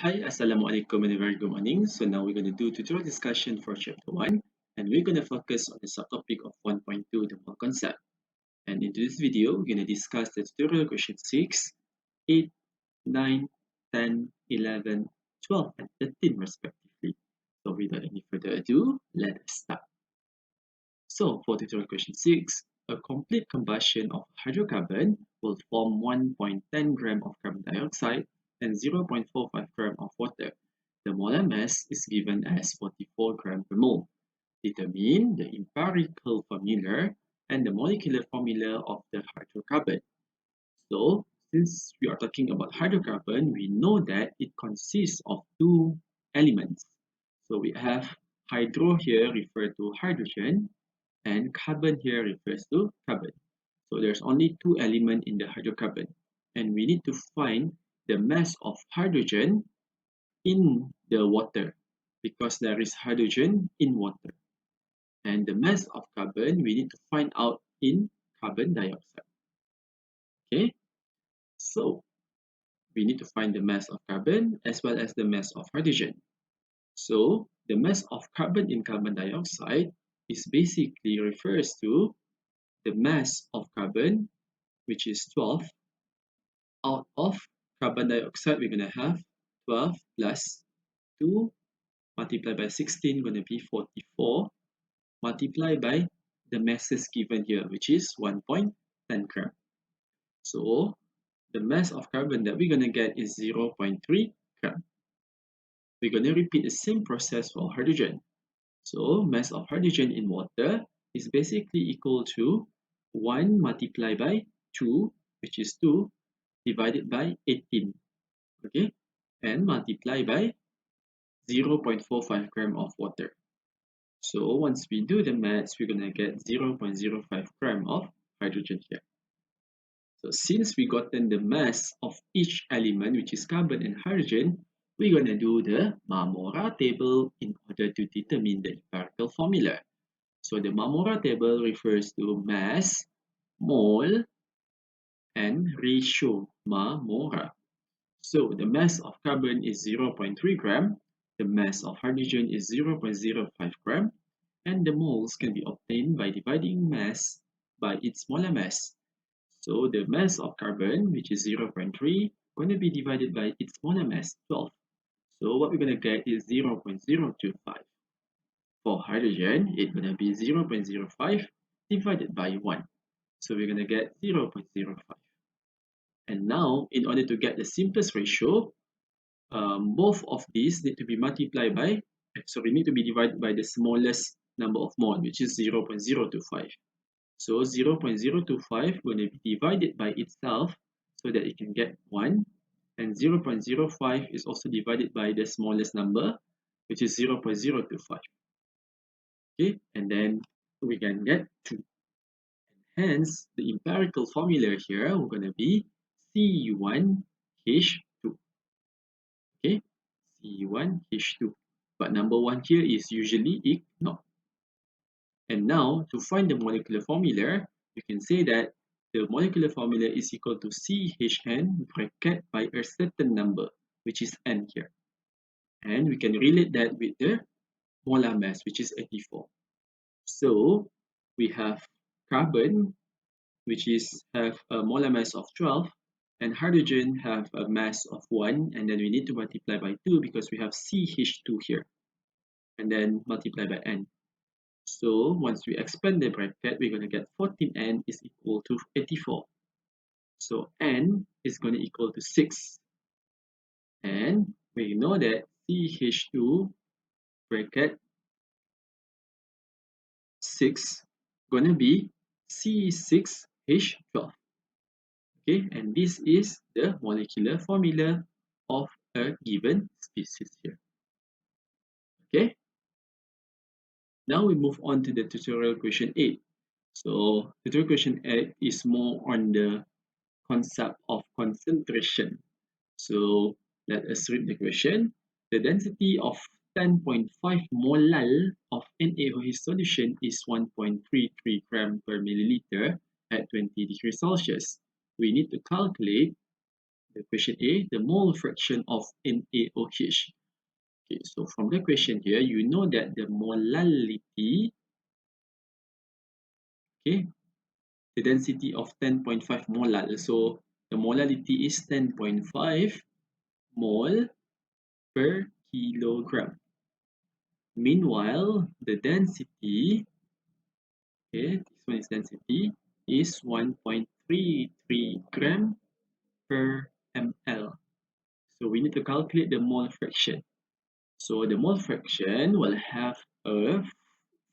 Hi, Assalamualaikum and a very good morning. So now we're going to do tutorial discussion for chapter 1 and we're going to focus on the subtopic of 1.2, the mole concept. And in this video, we're going to discuss the tutorial question 6, 8, 9, 10, 11, 12 and 13 respectively. So without any further ado, let us start. So for tutorial question 6, a complete combustion of hydrocarbon will form 1.10 gram of carbon dioxide and 0.45 gram of water. The molar mass is given as 44 gram per mole. Determine the empirical formula and the molecular formula of the hydrocarbon. So, since we are talking about hydrocarbon, we know that it consists of two elements. So we have hydro here referred to hydrogen and carbon here refers to carbon. So there's only two elements in the hydrocarbon and we need to find the mass of hydrogen in the water because there is hydrogen in water. And the mass of carbon we need to find out in carbon dioxide. Okay, so we need to find the mass of carbon as well as the mass of hydrogen. So the mass of carbon in carbon dioxide is basically refers to the mass of carbon, which is 12. Out of carbon dioxide, we're going to have 12 plus 2 multiplied by 16, going to be 44, multiplied by the masses given here, which is 1.10 gram. So the mass of carbon that we're going to get is 0.3 gram. We're going to repeat the same process for hydrogen. So mass of hydrogen in water is basically equal to 1 multiplied by 2, which is 2, divided by 18. Okay, and multiply by 0.45 gram of water. So once we do the maths, we're going to get 0.05 gram of hydrogen here. So since we gotten the mass of each element, which is carbon and hydrogen, we're going to do the Marmora table in order to determine the empirical formula. So the Marmora table refers to mass, mole, and ratio, Marmora. So the mass of carbon is 0.3 gram, the mass of hydrogen is 0.05 gram, and the moles can be obtained by dividing mass by its molar mass. So the mass of carbon, which is 0.3, going to be divided by its molar mass, 12. So what we're going to get is 0.025. For hydrogen, it's going to be 0.05 divided by 1. So we're going to get 0.05. And now, in order to get the simplest ratio, both of these need to be multiplied by, need to be divided by the smallest number of mole, which is 0.025. So 0.025 going to be divided by itself so that it can get 1. And 0.05 is also divided by the smallest number, which is 0.025. Okay, and then we can get 2. Hence, the empirical formula here we're going to be C1H2. Okay, C1H2. But number 1 here is usually ignored. And now, to find the molecular formula, you can say that the molecular formula is equal to CHN bracket by a certain number, which is N here. And we can relate that with the molar mass, which is 84. So, we have carbon, which is have a molar mass of 12, and hydrogen have a mass of 1, and then we need to multiply by 2 because we have CH2 here, and then multiply by N. So once we expand the bracket, we're going to get 14N is equal to 84. So N is going to equal to 6. And we know that CH2 bracket 6 going to be C6H12. Okay, and this is the molecular formula of a given species here. Okay, now we move on to the tutorial question 8. So tutorial question 8 is more on the concept of concentration. So let us read the question. The density of 10.5 molal of NaOH solution is 1.33 gram per milliliter at 20 degrees Celsius. We need to calculate The question A, the mole fraction of NaOH. Okay, so from the question here, you know that the molality, okay, the density of 10.5 molal. So the molality is 10.5 mole per kilogram. Meanwhile, the density, okay, this one is density, is 1.33 gram per ml. So we need to calculate the mole fraction. So the mole fraction will have a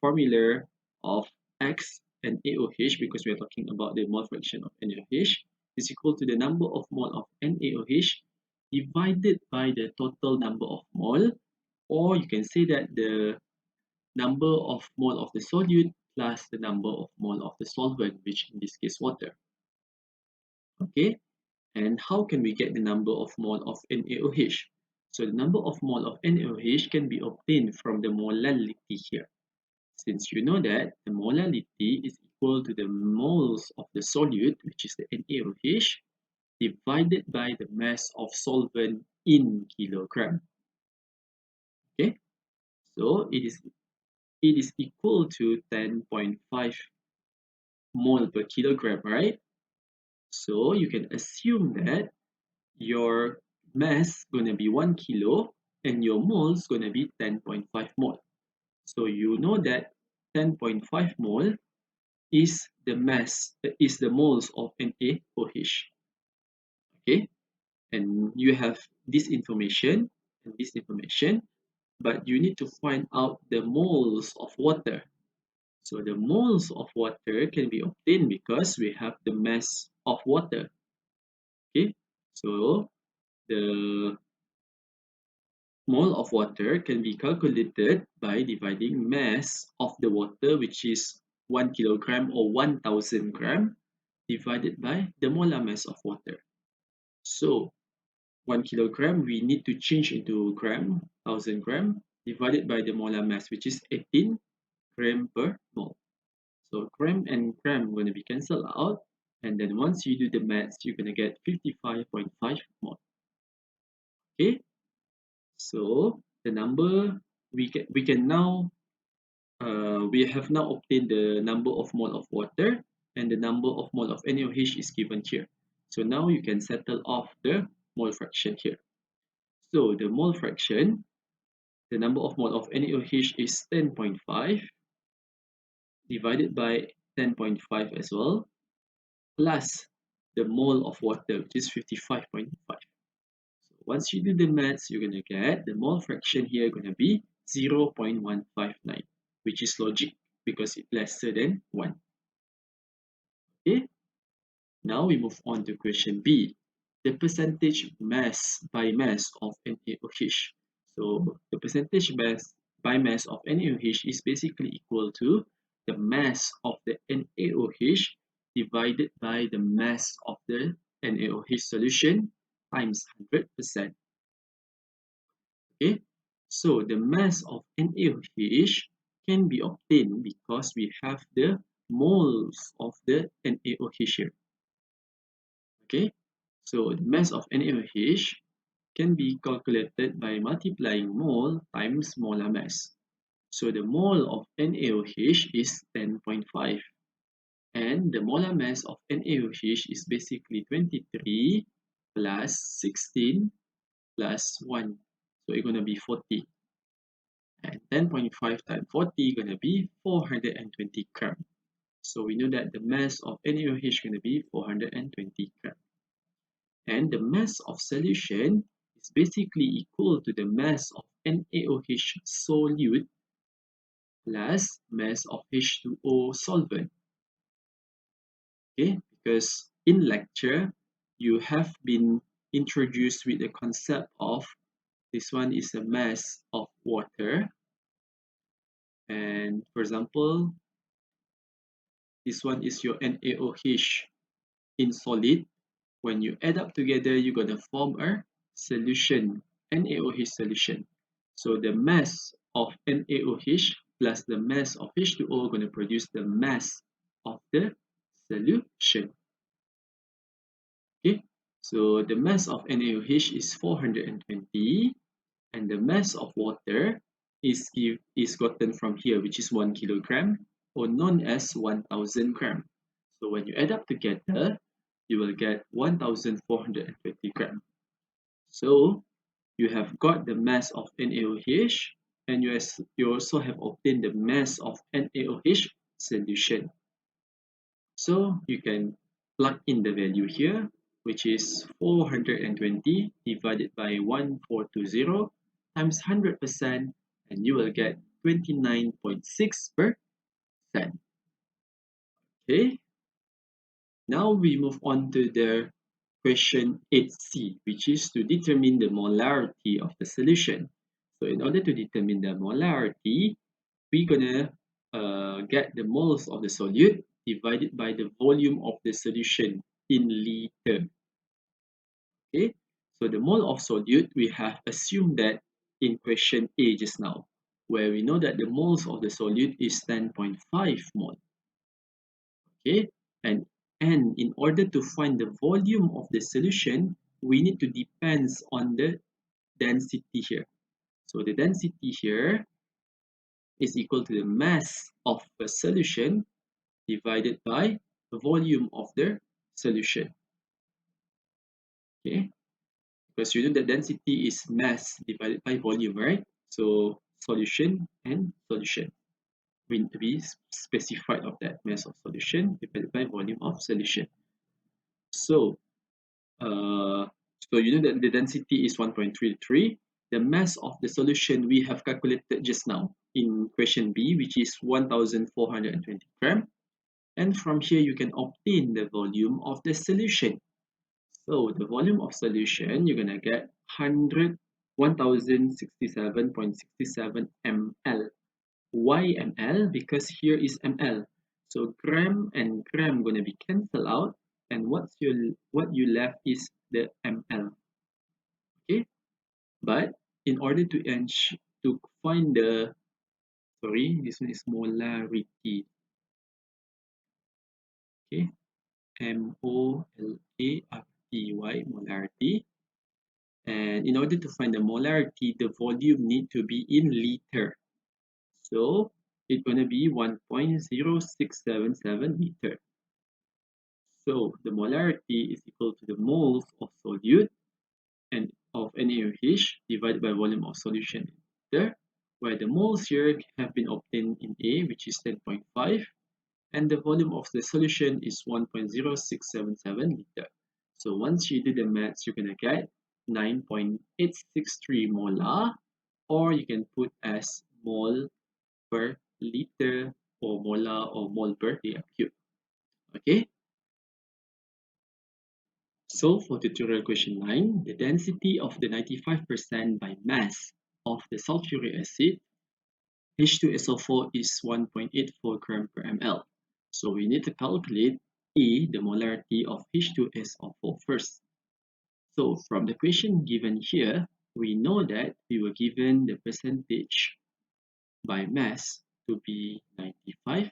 formula of X and NaOH because we are talking about the mole fraction of NaOH is equal to the number of mole of NaOH divided by the total number of mole, or you can say that the number of mole of the solute plus the number of mole of the solvent, which in this case water. Okay, and how can we get the number of mole of NaOH? So the number of mole of NaOH can be obtained from the molality here. Since you know that the molality is equal to the moles of the solute, which is the NaOH, divided by the mass of solvent in kilogram. Okay, so it is equal to 10.5 mole per kilogram, right? So you can assume that your mass gonna be 1 kilo and your moles gonna be 10.5 mole. So you know that 10.5 mole is the mass, is the moles of NaOH. Okay, and you have this information and this information, but you need to find out the moles of water. So the moles of water can be obtained because we have the mass of water. Okay, so the mole of water can be calculated by dividing mass of the water, which is 1 kilogram or 1000 gram, divided by the molar mass of water. So 1 kilogram, we need to change into gram, 1000 gram, divided by the molar mass, which is 18 gram per mole. So gram and gram going to be cancelled out. And then once you do the maths, you're going to get 55.5 mole. Okay, so the number we can now we have now obtained the number of mole of water, and the number of mole of NaOH is given here. So now you can settle off the mole fraction here. So the mole fraction, the number of mole of NaOH is 10.5 divided by 10.5 as well, plus the mole of water, which is 55.5. So once you do the maths, you're going to get the mole fraction here going to be 0.159, which is logic because it's lesser than 1. Okay, now we move on to question B, the percentage mass by mass of NaOH. So the percentage mass by mass of NaOH is basically equal to the mass of the NaOH divided by the mass of the NaOH solution times 100%. Okay, so the mass of NaOH can be obtained because we have the moles of the NaOH here. Okay, so the mass of NaOH can be calculated by multiplying mole times molar mass. So the mole of NaOH is 10.5 and the molar mass of NaOH is basically 23 plus 16 plus 1. So it's going to be 40. And 10.5 times 40 going to be 420 gram. So we know that the mass of NaOH is going to be 420 gram. And the mass of solution is basically equal to the mass of NaOH solute plus mass of H2O solvent. Okay, because in lecture you have been introduced with the concept of this one is a mass of water, and for example this one is your NaOH in solid. When you add up together, you're going to form a solution, NaOH solution. So the mass of NaOH plus the mass of H2O are going to produce the mass of the solution. Okay, So the mass of NaOH is 420 and the mass of water is gotten from here, which is 1 kilogram or known as 1000 gram. So when you add up together, you will get 1420 gram. So you have got the mass of NaOH and you also have obtained the mass of NaOH solution. So you can plug in the value here, which is 420 divided by 1420 times 100%, and you will get 29.6%. Okay, now we move on to the question 8C, which is to determine the molarity of the solution. So in order to determine the molarity, we're gonna get the moles of the solute divided by the volume of the solution in liter. Okay, so the mole of solute, we have assumed that in question A just now, where we know that the moles of the solute is 10.5 mole. Okay, and in order to find the volume of the solution, we need to depends on the density here. So the density here is equal to the mass of a solution divided by the volume of the solution. Okay, because you know the density is mass divided by volume, right? So solution and solution. We need to be specified of that mass of solution divided by volume of solution. So uh, so you know that the density is 1.33. The mass of the solution we have calculated just now in question B, which is 1420 gram. And from here, you can obtain the volume of the solution. So the volume of solution, you're gonna get 1067.67 ml. Why ml? Because here is ml. So gram and gram gonna be cancelled out, and what you left is the ml. Okay, but in order to find the this one is molarity. Okay, molarity, molarity. And in order to find the molarity, the volume need to be in liter. So it's going to be 1.0677 liter. So the molarity is equal to the moles of solute and of NaOH divided by volume of solution in liter, where the moles here have been obtained in A, which is 10.5, and the volume of the solution is 1.0677 liter. So once you do the maths, you're gonna get 9.863 molar, or you can put as mole per liter or molar or mole per dm cube. Okay. So for tutorial question 9, the density of the 95% by mass of the sulfuric acid H2SO4 is 1.84 gram per ml. So we need to calculate the molarity of H2SO4 first. So from the question given here, we know that we were given the percentage by mass to be 95%.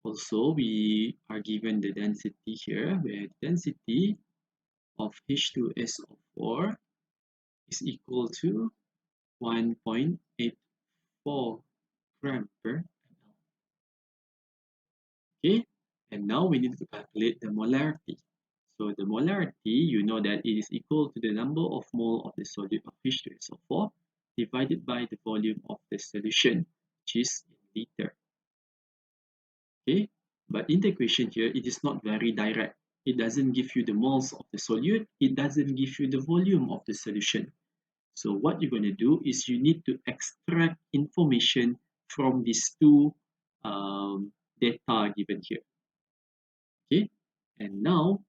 Also, we are given the density here, where the density of H2SO4 is equal to 1.84 gram per ml. Okay, and now we need to calculate the molarity. So the molarity, you know that it is equal to the number of mole of the solute of H2SO4 divided by the volume of the solution, which is in liter. Okay, but in the equation here, it is not very direct. It doesn't give you the moles of the solute. It doesn't give you the volume of the solution. So what you're going to do is you need to extract information from these two data given here. Okay, and now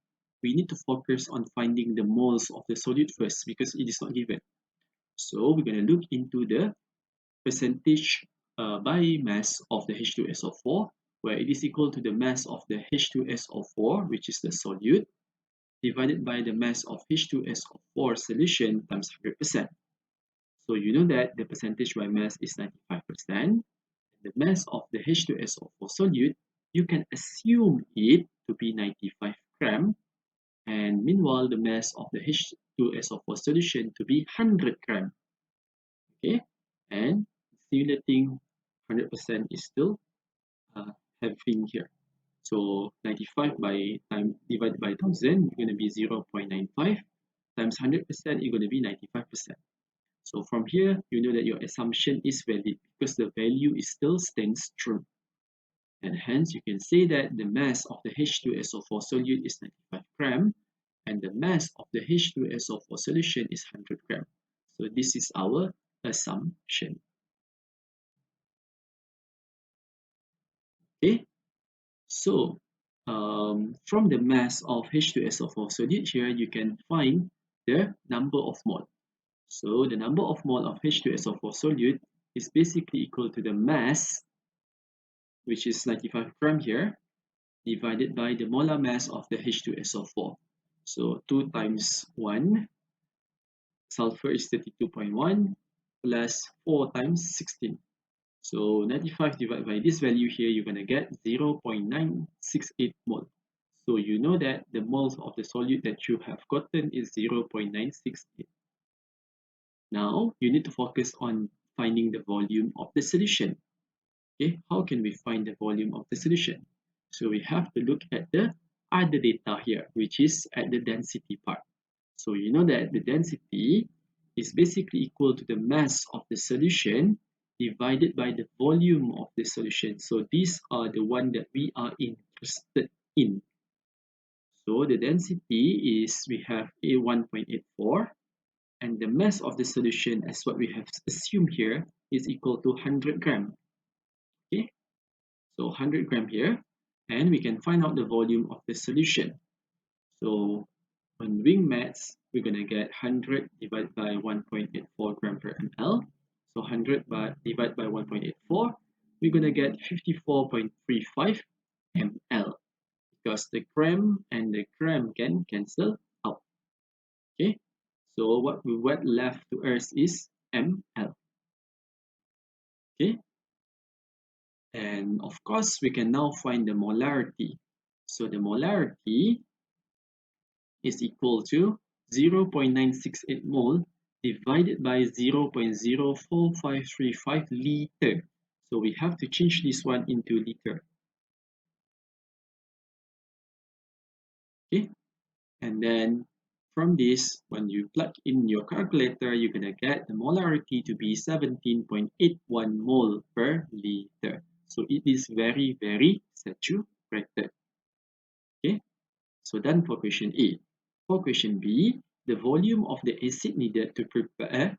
we need to focus on finding the moles of the solute first because it is not given. So we're going to look into the percentage by mass of the H2SO4, where it is equal to the mass of the H2SO4, which is the solute, divided by the mass of H2SO4 solution times 100%. So you know that the percentage by mass is 95%. The mass of the H2SO4 solute, you can assume it to be 95 gram, And meanwhile, the mass of the H2SO4 solution to be 100 gram. Okay, and simulating 100% is still having here. So 95 by time divided by 1000 is going to be 0.95 times 100% is going to be 95%. So from here, you know that your assumption is valid because the value is still stands true. And hence, you can say that the mass of the H2SO4 solute is 95 gram and the mass of the H2SO4 solution is 100 gram. So this is our assumption. Okay, so from the mass of H2SO4 solute here, you can find the number of mole. So the number of mole of H2SO4 solute is basically equal to the mass, which is 95 gram here, divided by the molar mass of the H2SO4. So 2 times 1, sulfur is 32.1 plus 4 times 16. So 95 divided by this value here, you're going to get 0.968 mole. So you know that the moles of the solute that you have gotten is 0.968. Now you need to focus on finding the volume of the solution. Okay, how can we find the volume of the solution? So we have to look at the other data here, which is at the density part. So you know that the density is basically equal to the mass of the solution divided by the volume of the solution. So these are the one that we are interested in. So the density is we have a 1.84 and the mass of the solution as what we have assumed here is equal to 100 gram. Okay, so 100 gram here, and we can find out the volume of the solution. So on doing maths, we're going to get 100 divided by 1.84 gram per ml. So 100 divided by 1.84, we're going to get 54.35 ml because the gram and the gram can cancel out. Okay, so what left to us is ml. Okay, and of course, we can now find the molarity. So the molarity is equal to 0.968 mole divided by 0.04535 liter. So we have to change this one into liter. Okay, and then from this, when you plug in your calculator, you're gonna get the molarity to be 17.81 mole per liter. So it is very, very saturated. Okay, so done for question A. For question B, the volume of the acid needed to prepare,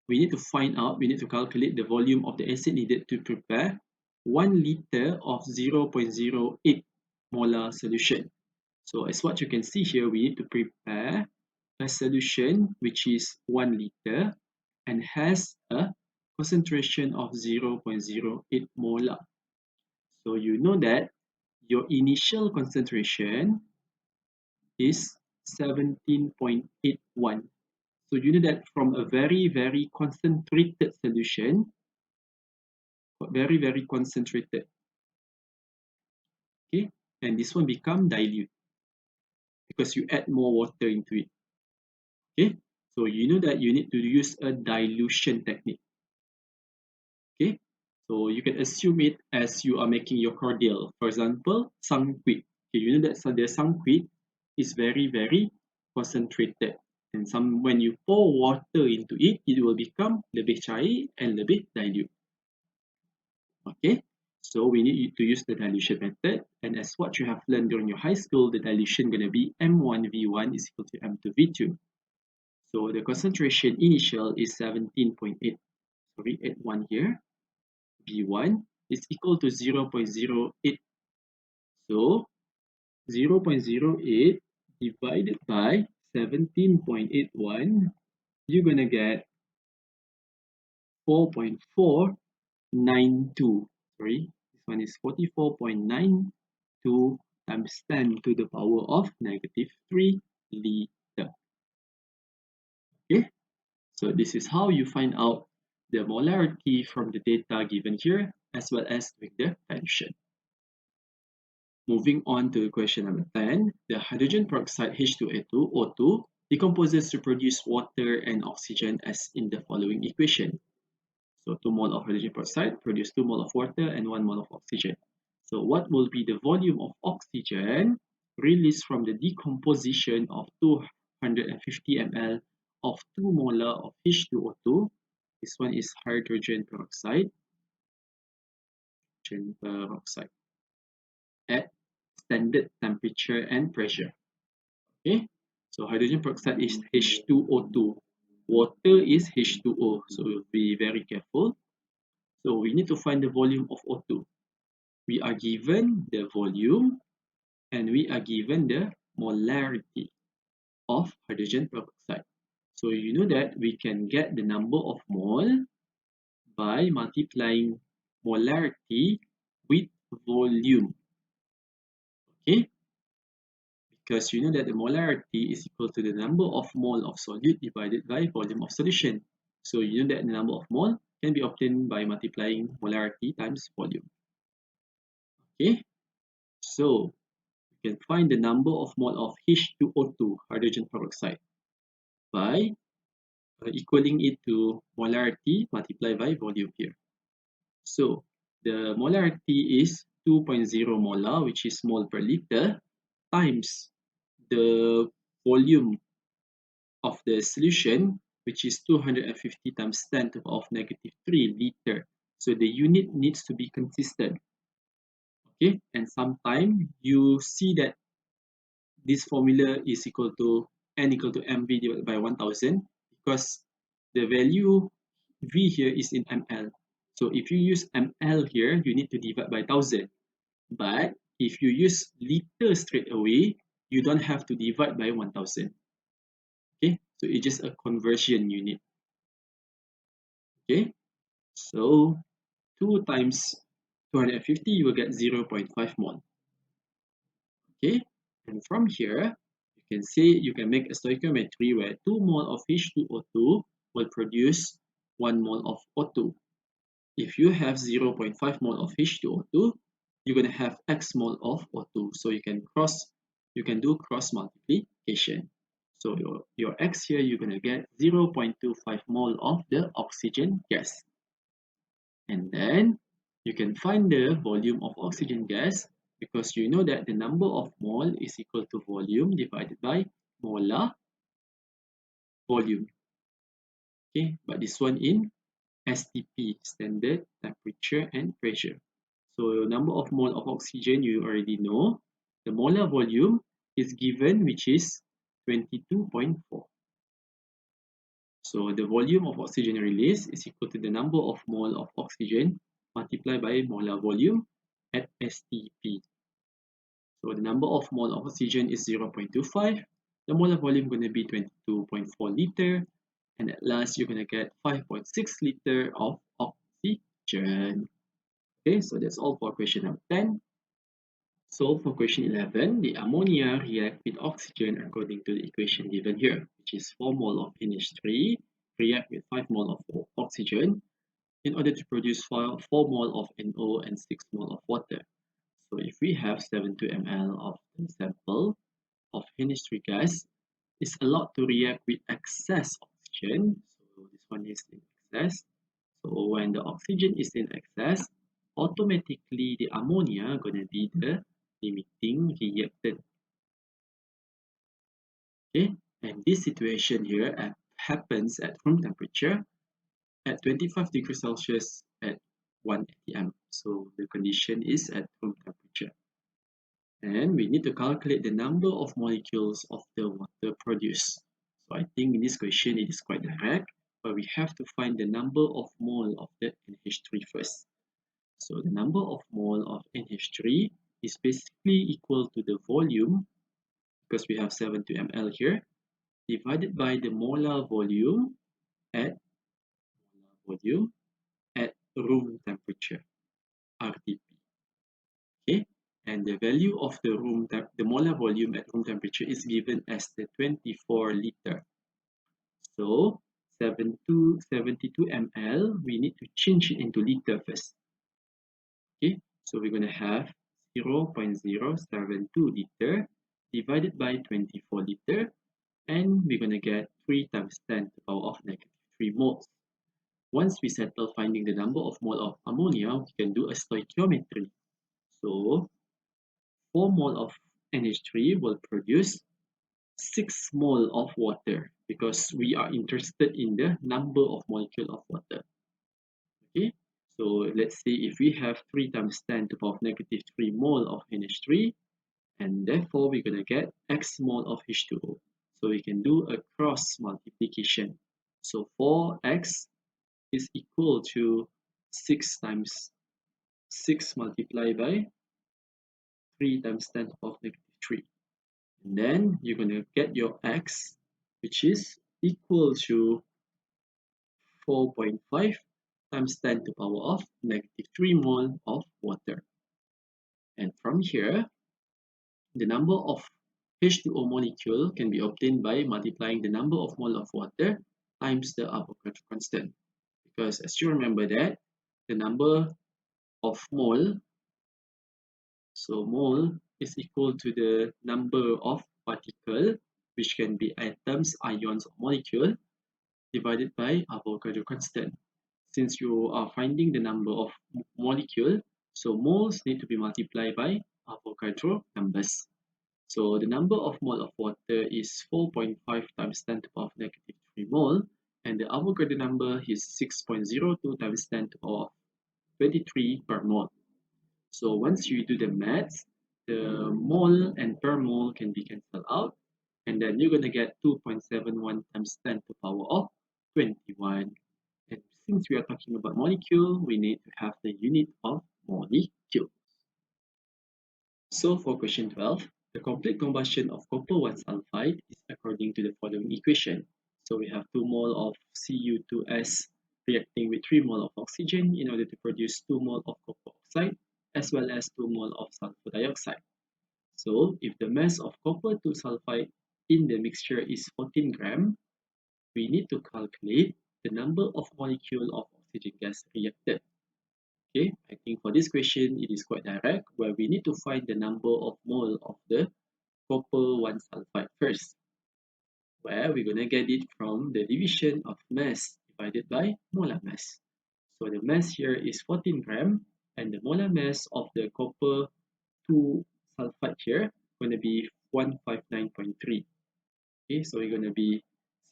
we need to calculate the volume of the acid needed to prepare 1 liter of 0.08 molar solution. So as what you can see here, we need to prepare a solution which is 1 liter and has a concentration of 0.08 molar. So you know that your initial concentration is 17.81. So you know that from a very, very concentrated solution, very, very concentrated, okay, and this one become dilute because you add more water into it. Okay, so you know that you need to use a dilution technique. Okay, so you can assume it as you are making your cordial. For example, sunquid. Okay, you know that the sunquid is very, very concentrated. And when you pour water into it, it will become lebih cair and lebih dilute. Okay, so we need to use the dilution method. And as what you have learned during your high school, the dilution going to be M1V1 is equal to M2V2. So the concentration initial is 81 here. V1 is equal to 0.08. So 0.08 divided by 17.81, you're going to get 4.492. Sorry, this one is 44.92 times 10 to the power of -3 liter. Okay, so this is how you find out the molarity from the data given here as well as with the dilution. Moving on to question number 10, the hydrogen peroxide H2O2 O2 decomposes to produce water and oxygen as in the following equation. So 2 mole of hydrogen peroxide produce 2 mole of water and 1 mole of oxygen. So what will be the volume of oxygen released from the decomposition of 250 ml of 2 molar of H2O2? This one is hydrogen peroxide at standard temperature and pressure. Okay, so hydrogen peroxide is H2O2. Water is H2O, so be very careful. So we need to find the volume of O2. We are given the volume and we are given the molarity of hydrogen peroxide. So you know that we can get the number of mole by multiplying molarity with volume. Okay, because you know that the molarity is equal to the number of mole of solute divided by volume of solution. So you know that the number of mole can be obtained by multiplying molarity times volume. Okay, so you can find the number of mole of H2O2, hydrogen peroxide, by equaling it to molarity multiplied by volume here. So the molarity is 2.0 molar, which is mole per liter, times the volume of the solution, which is 250 times 10 to the power of negative 3 liter. So the unit needs to be consistent. Okay, and sometimes you see that this formula is equal to n equal to mv divided by 1000 because the value v here is in ml. So if you use ml here, you need to divide by 1000. But if you use liter straight away, you don't have to divide by 1000. Okay, so it's just a conversion unit. Okay, so 2 times 250, you will get 0.5 mole. Okay, and from here, you can say you can make a stoichiometry where 2 mole of H2O2 will produce 1 mole of O2. If you have 0.5 mole of H2O2, you're going to have X mole of O2. So you can do cross multiplication. So your X here, you're going to get 0.25 mole of the oxygen gas. And then you can find the volume of oxygen gas because you know that the number of mole is equal to volume divided by molar volume. Okay, but this one in STP, standard temperature and pressure. So number of mole of oxygen you already know. The molar volume is given, which is 22.4. So the volume of oxygen released is equal to the number of mole of oxygen multiplied by molar volume at STP. So the number of mole of oxygen is 0.25. The molar volume going to be 22.4 liter. And at last, you're going to get 5.6 liter of oxygen. Okay, so that's all for question number 10. So for question 11, the ammonia react with oxygen according to the equation given here, which is 4 mole of NH3 react with 5 mole of oxygen in order to produce 4 mole of NO and 6 mole of water. So if we have 72 ml of the sample of NH3 gas, it's allowed to react with excess oxygen. So this one is in excess. So when the oxygen is in excess, automatically the ammonia gonna be the limiting reactant. Okay, and this situation here happens at room temperature at 25 degrees Celsius at 1 atm. So the condition is at room temperature. And we need to calculate the number of molecules of the water produced. So I think in this question it is quite direct, but we have to find the number of mole of the NH3 first. So the number of mole of NH3 is basically equal to the volume, because we have 72 ml here, divided by the molar volume at room temperature, RTP. Okay, and the value of the molar volume at room temperature is given as the 24 liter. So 72 ml, we need to change it into liter first. Okay, so we're going to have 0.072 liter divided by 24 liter, and we're going to get 3 times 10 to the power of negative 3 moles. Once we settle finding the number of mole of ammonia, we can do a stoichiometry. So 4 mole of NH3 will produce 6 mole of water because we are interested in the number of molecule of water. Okay, so let's see if we have 3 times 10 to the power of negative 3 mole of NH3, and therefore we're going to get X mole of H2O. So we can do a cross multiplication. So 4X is equal to 6 times 6 multiplied by 3 times 10 to the power of negative 3. And then you're going to get your X, which is equal to 4.5 times 10 to the power of negative 3 mole of water. And from here, the number of H2O molecule can be obtained by multiplying the number of mole of water times the Avogadro constant. Because as you remember that, the number of mole, so mole is equal to the number of particle, which can be atoms, ions, or molecule, divided by Avogadro constant. Since you are finding the number of molecule, so moles need to be multiplied by Avogadro numbers. So the number of mole of water is 4.5 times 10 to the power of negative 3 mole, and the Avogadro number is 6.02 times 10 to the power of 23 per mole. So once you do the maths, the mole and per mole can be cancelled out, and then you're going to get 2.71 times 10 to the power of 21. And since we are talking about molecule, we need to have the unit of molecule. So for question 12, the complete combustion of copper 1 sulfide is according to the following equation. So we have 2 mole of Cu2S reacting with 3 mole of oxygen in order to produce 2 mole of copper oxide as well as 2 mole of sulfur dioxide. So if the mass of copper 2 sulfide in the mixture is 14 gram, we need to calculate the number of molecule of oxygen gas reacted. Okay, I think for this question, it is quite direct, where we need to find the number of mole of the copper 1 sulfide first, where we're going to get it from the division of mass divided by molar mass. So the mass here is 14 gram, and the molar mass of the copper 2 sulfide here going to be 159.3. Okay, so we're going to be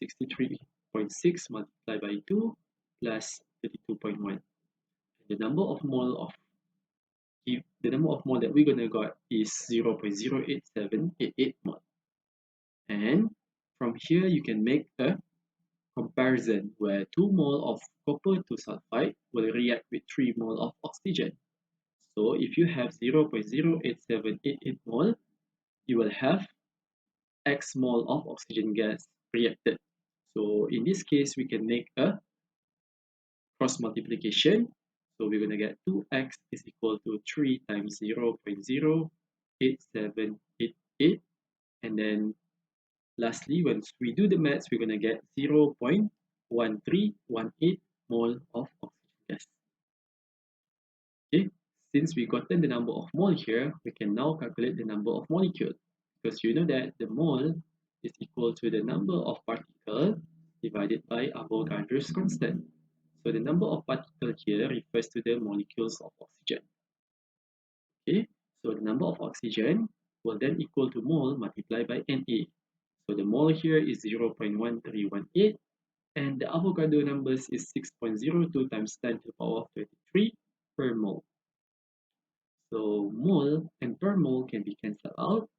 63.6 multiplied by 2 plus 32.1. The number of mole that we're gonna got is 0.08788 mole. And from here you can make a comparison where 2 mole of copper 2 sulfide will react with 3 mole of oxygen. So if you have 0.08788 mole, you will have X mole of oxygen gas reacted. So in this case, we can make a cross multiplication. So we're going to get 2x is equal to 3 times 0.08788. And then lastly, once we do the maths, we're going to get 0.1318 mole of oxygen gas. Okay, since we gotten the number of mole here, we can now calculate the number of molecule. Because you know that the mole is equal to the number of particles divided by Avogadro's constant. So the number of particles here refers to the molecules of oxygen. Okay, so the number of oxygen will then equal to mole multiplied by Na. So the mole here is 0.1318, and the Avogadro numbers is 6.02 times 10 to the power of 23 per mole. So mole and per mole can be cancelled out,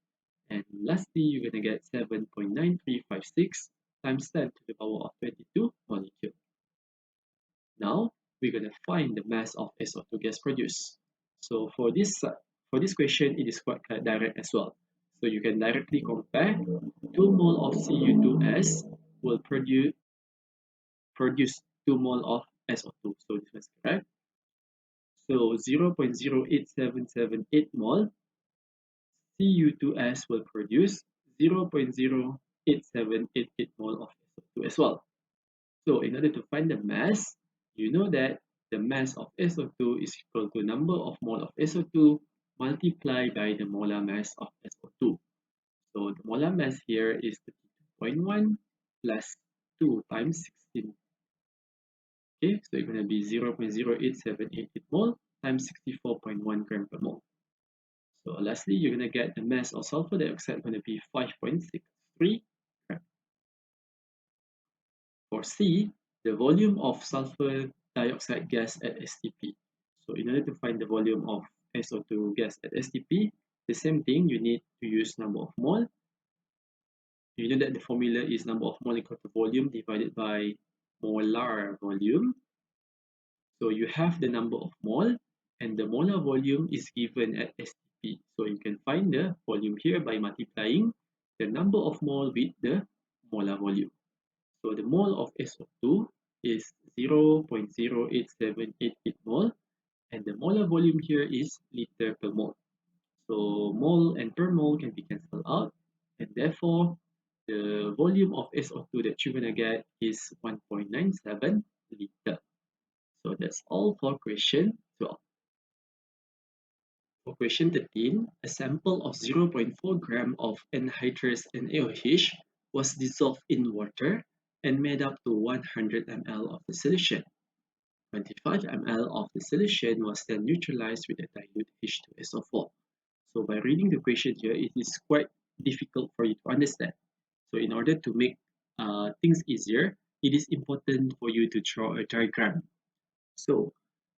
and lastly you're going to get 7.9356 times 10 to the power of 22 molecule. Now we're going to find the mass of SO2 gas produced. So for this question, it is quite direct as well. So you can directly compare 2 mole of Cu2S will produce 2 mole of SO2. So this is correct. So 0.08778 mole Cu2S will produce 0.08788 mole of SO2 as well. So in order to find the mass, you know that the mass of SO2 is equal to number of mole of SO2 multiply by the molar mass of SO2. So the molar mass here is 32.1 plus 2 times 16. Okay, so it's going to be 0.08788 mole times 64.1 gram per mole. So lastly, you're going to get the mass of sulfur dioxide going to be 5.63 gram. For C, the volume of sulfur dioxide gas at STP. So in order to find the volume of SO2 gas at STP, the same thing, you need to use number of mole. You know that the formula is number of mole equal to volume divided by molar volume. So you have the number of mole and the molar volume is given at STP. So you can find the volume here by multiplying the number of mole with the molar volume. So the mole of SO2 is 0.08788 mole and the molar volume here is liter per mole. So mole and per mole can be cancelled out and therefore the volume of SO2 that you're going to get is 1.97 liter. So that's all for question 12. For question 13, a sample of 0.4 gram of anhydrous NaOH was dissolved in water and made up to 100 ml of the solution. 25 ml of the solution was then neutralized with a dilute H2SO4. So by reading the question here, it is quite difficult for you to understand. So in order to make things easier, it is important for you to draw a diagram. So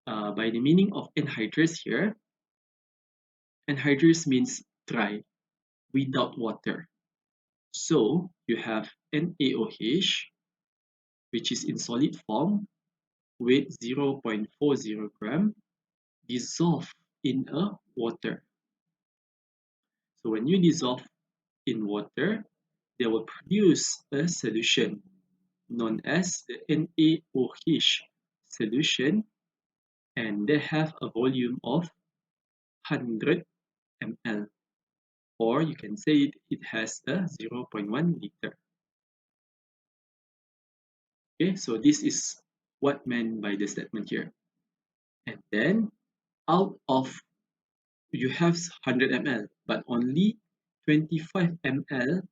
by the meaning of anhydrous here, anhydrous means dry, without water. So you have NaOH, which is in solid form, weight 0.40 gram, dissolved in a water. So when you dissolve in water, they will produce a solution known as the NaOH solution, and they have a volume of 100 ml, or you can say it has a 0.1 liter. Okay, so this is what meant by the statement here. And then out of you have 100 ml, but only 25 ml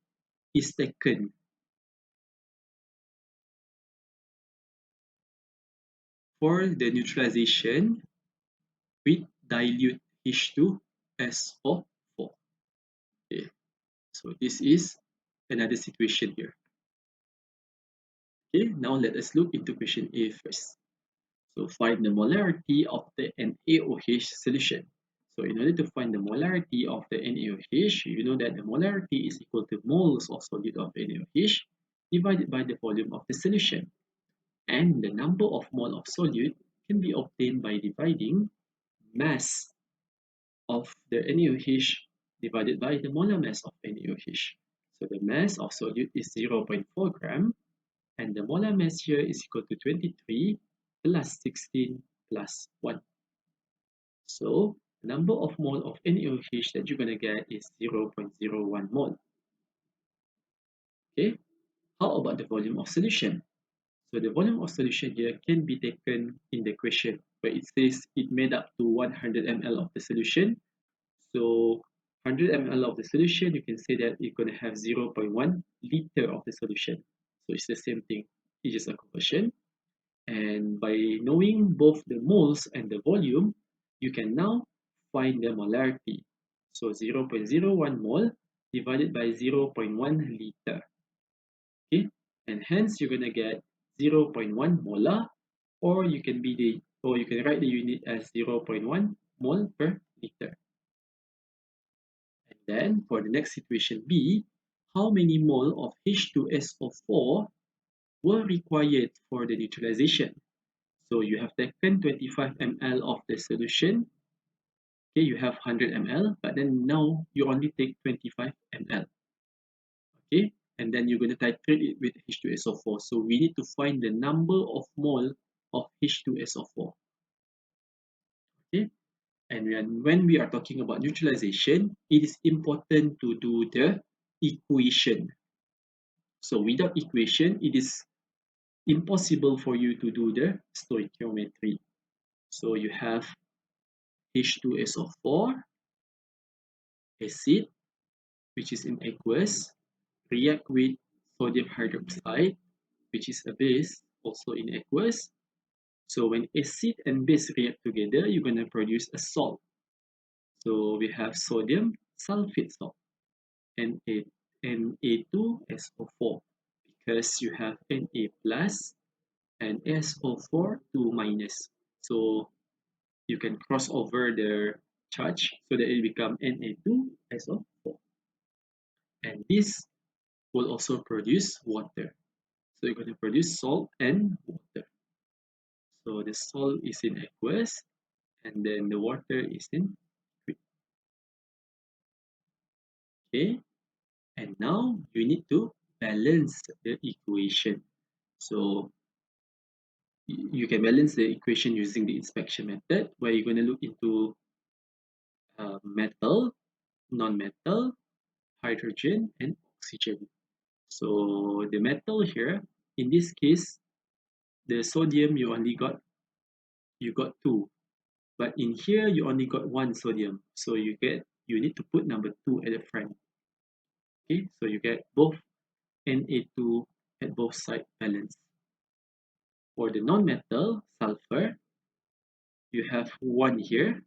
is taken for the neutralization with dilute H2SO4. Okay, so this is another situation here. Okay, now let us look into question A first. So find the molarity of the NaOH solution. So in order to find the molarity of the NaOH, you know that the molarity is equal to moles of solute of NaOH divided by the volume of the solution. And the number of mole of solute can be obtained by dividing mass of the NaOH divided by the molar mass of NaOH. So the mass of solute is 0.4 gram and the molar mass here is equal to 23 plus 16 plus 1. So the number of mole of NaOH that you're going to get is 0.01 mole. Okay, how about the volume of solution? So the volume of solution here can be taken in the question where it says it made up to 100 ml of the solution. So 100 ml of the solution, you can say that it's going to have 0.1 liter of the solution. So it's the same thing, it's just a conversion. And by knowing both the moles and the volume, you can now find the molarity. So 0.01 mole divided by 0.1 liter. Okay, and hence you're gonna get 0.1 molar, or you can write the unit as 0.1 mole per liter. And then for the next situation B, how many mole of H2SO4 were required for the neutralization? So you have taken 25 ml of the solution. Okay, you have 100 ml, but then now you only take 25 ml. Okay, and then you're going to titrate it with H2SO4. So we need to find the number of mole of H2SO4. Okay, and when we are talking about neutralization, it is important to do the equation. So without equation, it is impossible for you to do the stoichiometry. So you have H2SO4 acid, which is in aqueous, react with sodium hydroxide, which is a base, also in aqueous. So when acid and base react together, you're going to produce a salt. So we have sodium sulfate salt, Na, Na2SO4, because you have Na plus and SO4 2 minus. So you can cross over the charge so that it become Na2SO4. And this will also produce water. So you're going to produce salt and water. So the salt is in aqueous and then the water is in liquid. Okay, and now you need to balance the equation. So you can balance the equation using the inspection method, where you're going to look into metal, non-metal, hydrogen, and oxygen. So the metal here, in this case, the sodium you got two, but in here you only got one sodium. So you need to put number two at the front. Okay, so you get both Na2 at both sides balanced. For the non-metal sulfur, you have one here,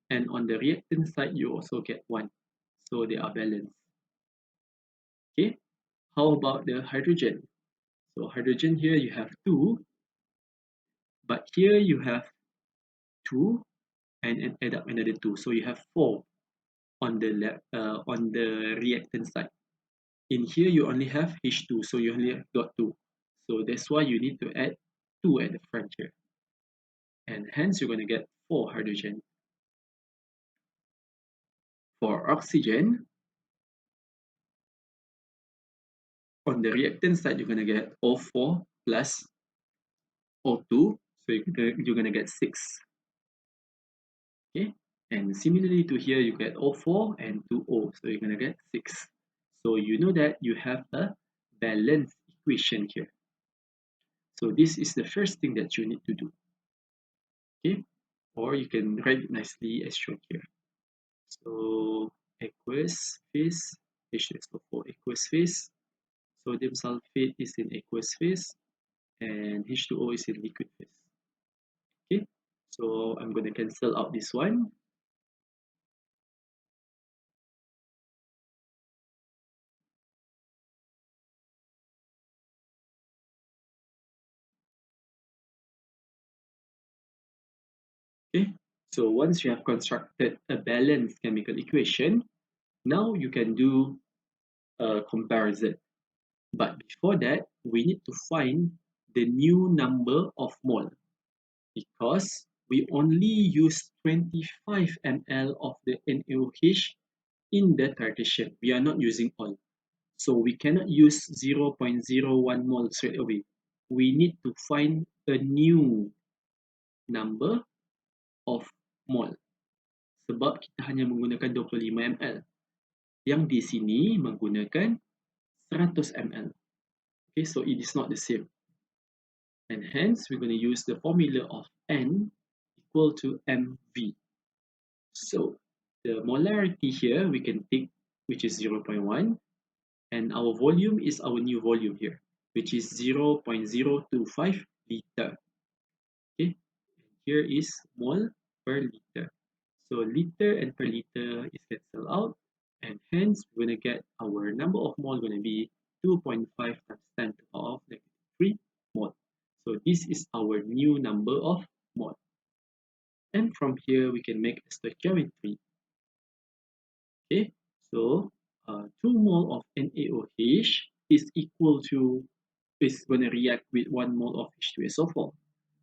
and on the reactant side you also get one. So they are balanced. Okay, how about the hydrogen? So hydrogen here you have two, but here you have two and add up another two. So you have four on the reactant side. In here you only have H2, so you only got two. So that's why you need to add two at the front here. And hence you're going to get four hydrogen. For oxygen, on the reactant side you're going to get O4 plus O2, so you're going to get 6. Okay, and similarly to here you get O4 and 2O, so you're going to get 6. So you know that you have a balanced equation here. So this is the first thing that you need to do. Okay, or you can write it nicely as shown here. So aqueous phase, H2SO4 aqueous phase, sodium sulfate is in aqueous phase, and H2O is in liquid phase. Okay, so I'm going to cancel out this one. Okay, so once you have constructed a balanced chemical equation, now you can do a comparison. But before that, we need to find the new number of mole, because we only use 25 ml of the NaOH in the titration. We are not using all. So we cannot use 0.01 mole straight away. We need to find a new number of mole. Sebab kita hanya menggunakan 25 ml. Yang di sini menggunakan 100 ml. Okay, so it is not the same. And hence, we're going to use the formula of N equal to mv. So the molarity here we can take, which is 0.1, and our volume is our new volume here, which is 0.025 liter. Okay, here is mole per liter. So liter and per liter is cancelled out, and hence we're going to get our number of mole going to be 2.5 times 10 to the power of -3 mole. So this is our new number of mole. And from here we can make a stoichiometry. Okay, so 2 mole of NaOH is going to react with 1 mole of H2SO4.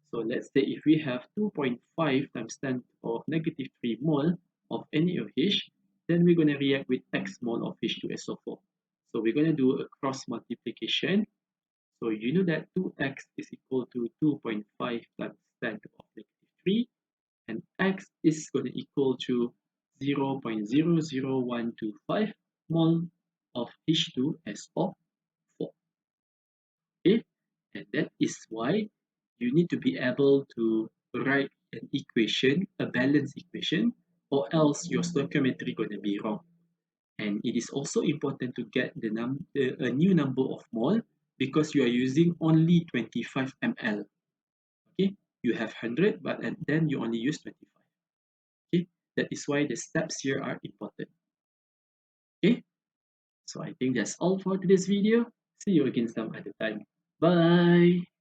So let's say if we have 2.5 times 10 to the power of -3 mole of NaOH, then we're going to react with X mole of H2SO4. So we're going to do a cross multiplication. So you know that 2x is equal to 2.5 times 10 to the power of -3, and X is going to equal to 0.00125 mole of H2SO4. Okay, and that is why you need to be able to write an equation, a balanced equation, or else your stoichiometry going to be wrong. And it is also important to get a new number of mole because you are using only 25 ml. Okay, you have 100, but and then you only use 25. Okay, that is why the steps here are important. Okay, so I think that's all for today's video. See you again some other time. Bye.